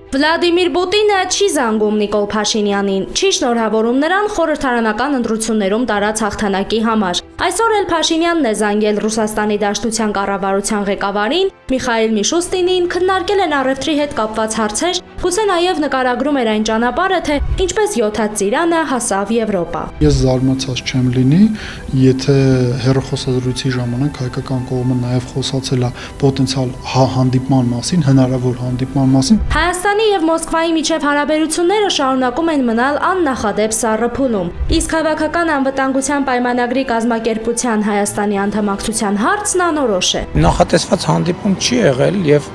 Վլադիմիր Պուտինը չի զանգում Նիկոլ Փաշինյանին, չի շնորհավորում նրան խորհրդարանական ընտրություններում տարած հաղթանակի համար։ Այսօր էլ Փաշինյանն է զանգել Ռուսաստանի Դաշնության կառավարության ղեկավարին Միխայիլ Միշուստինին, քննարկել են առևտրի հետ կապված հարցեր, գուցե նաև նկարագրում էր այն ճանապարհը, թե ինչպես 7-ած ծիրանը հասավ Եվրոպա։ Ես զարմացած չեմ լինի, եթե հեռախոսազրույցի ժամանակ հայկական կողմը նաև խոսացել է պոտենցիալ հանդիպման մասին, հնարավոր հանդիպման մասին։ Հայաստանի եւ Մոսկվայի միջև հարաբերությունները շարունակում են մնալ աննախադեպ սառը փուլում։ Իսկ հավաքական անվտանգության պայմանագրի կազմակերպության Հայաստանի անդամակցության հարցն անորոշ է։ Նախատեսված հանդիպում չի եղել եւ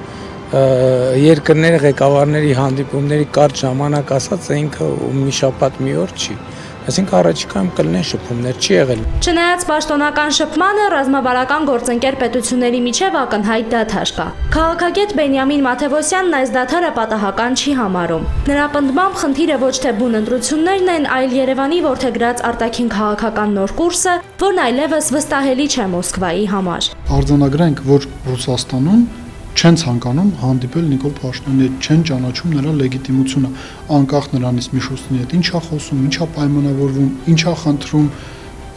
երկրների ղեկավարների հանդիպումների կարճ ժամանակ ասած է ինքը մի շաբաթ մի օր չի։ Այսինքն առաջիկայում կլինեն շփումներ, չի եղել։ Չնայած պաշտոնական շփմանը ռազմավարական գործընկեր պետությունների միջև ակնհայտ դադար կա։ Քաղաքագետ Բենյամին Մաթևոսյանն այս դադարը պատահական չի համարում։ Նրա պնդմամբ խնդիրը ոչ թե բուն ընտրություններն են, այլ Երևանի որդեգրած արտաքին քաղաքական նոր կուրսը, որն այլևս վստահելի չէ Մոսկվայի համար։ Արձանագրենք, որ Ռուսաստանում չեն ցանկանում հանդիպել Նիկոլ Փաշինյանի հետ, չեն ճանաչում նրա լեգիտիմությունը, անկախ նրանից Միշուստինի հետ ինչա խոսում, ինչա պայմանավորվում, ինչա խնդրում,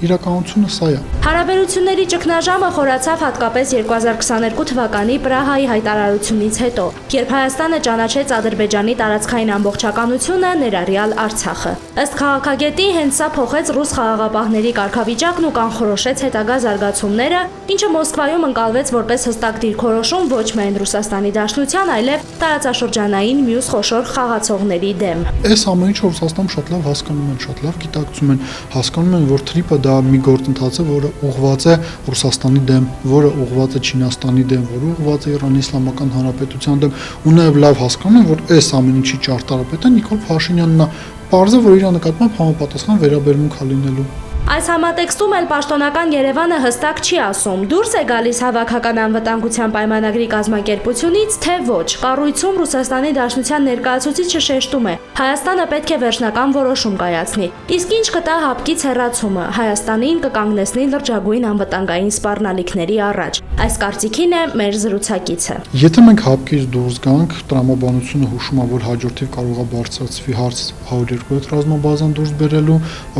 իրականությունը սա է։ Հարաբերությունների ճգնաժամը խորացավ հատկապես 2022 թվականի Պրահայի հայտարարությունից հետո, երբ Հայաստանը ճանաչեց Ադրբեջանի տարածքային ամբողջականությունը, ներառյալ Արցախը։ Ըստ քաղաքագետի, հենց սա փոխեց ռուս խաղաղապահների կարգավիճակն ու կանխորոշեց հետագա զարգացումները, ինչը Մոսկվայում ընկալվեց որպես հստակ դիրքորոշում ոչ միայն Ռուսաստանի Դաշնության, այլև տարածաշրջանային մյուս խոշոր խաղացողների դեմ։ Այս ամեն ինչը Ռուսաստանում շատ լավ հասկանում են, շատ լավ գիտակցում են, հասկանում են, որ թրիպը դա մի գործընթաց է, որը ուղղված է Ռուսաստանի դեմ, որը ուղղված է Չինաստանի դեմ, որը ուղղված է Իրանի Իսլամական Հանրապետության դեմ, ու նաև լավ հասկանում են, որ այս ամեն ինչի ճարտարապետը Նիկոլ Փաշինյանն է, պարզ է, որ իր նկատմամբ համապատասխան վերաբերմունք է լինելու։ Այս համատեքստում էլ պաշտոնական Երևանը հստակ չի ասում՝ դուրս է գալիս հավաքական անվտանգության պայմանագրի կազմակերպությունից, թե ոչ։ Կառույցում Ռուսաստանի Դաշնության ներկայացուցիչը շեշտում է՝ Հայաստանը պետք է վերջնական որոշում կայացնի։ Իսկ ինչ կտա հապկից հեռացումը, Հայաստանին կկանգնեցնի լրջագույն անվտանգային սպառնալիքների առաջ։ Այս կարծիքին է մեր զրուցակիցը։ Եթե մենք հապկից դուրս գանք, տրամաբանությունը հուշում է, որ հաջորդիվ կարող է բարձրացվի հարց 102 ռազմաբազան դուրս բերելու,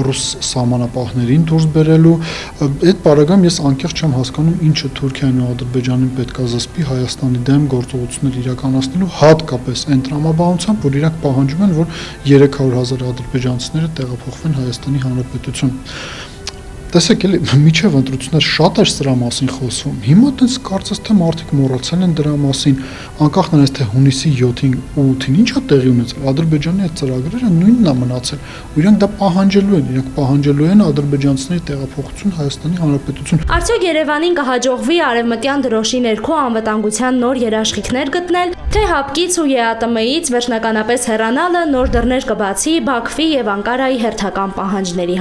ռուս սահմանապահներին դուրս բերելու, այդ պարագայում ես անկեղծ չեմ հասկանում, ինչը Թուրքիային ու Ադրբեջանին պետք է զսպի Հայաստանի դեմ գործողություններ իրականացնելու, հատկապես այն տրամաբանությամբ, որ իրանք պահանջում են, որ 300,000 ադրբեջանցիները տեղափոխվեն Հայաստանի Հանրապետություն։ Տեսեք, էլի միջև ընտրություններ շատ էր սրա մասին խոսվում։ Հիմա տենց կարծես թե մարդիկ մոռացել են դրա մասին, անկախ նրանից թե հունիսի 7-ին ու 8-ին ինչա տեղի ունեցել։ Ադրբեջանի այդ ծրագրերը նույնն է մնացել, ու իրանք դա պահանջելու են, իրանք պահանջելու են ադրբեջանցիների տեղափոխություն Հայաստանի Հանրապետություն։ Արդյոք Երևանին կհաջողվի արևմտյան դրոշի ներքո անվտանգության նոր երաշխիքներ գտնել, թե հապկից ու ԵԱՏՄ-ից վերջնականապես հեռանալը նոր դռներ կբացի Բաքվի եւ Անկարայի հերթական պահանջների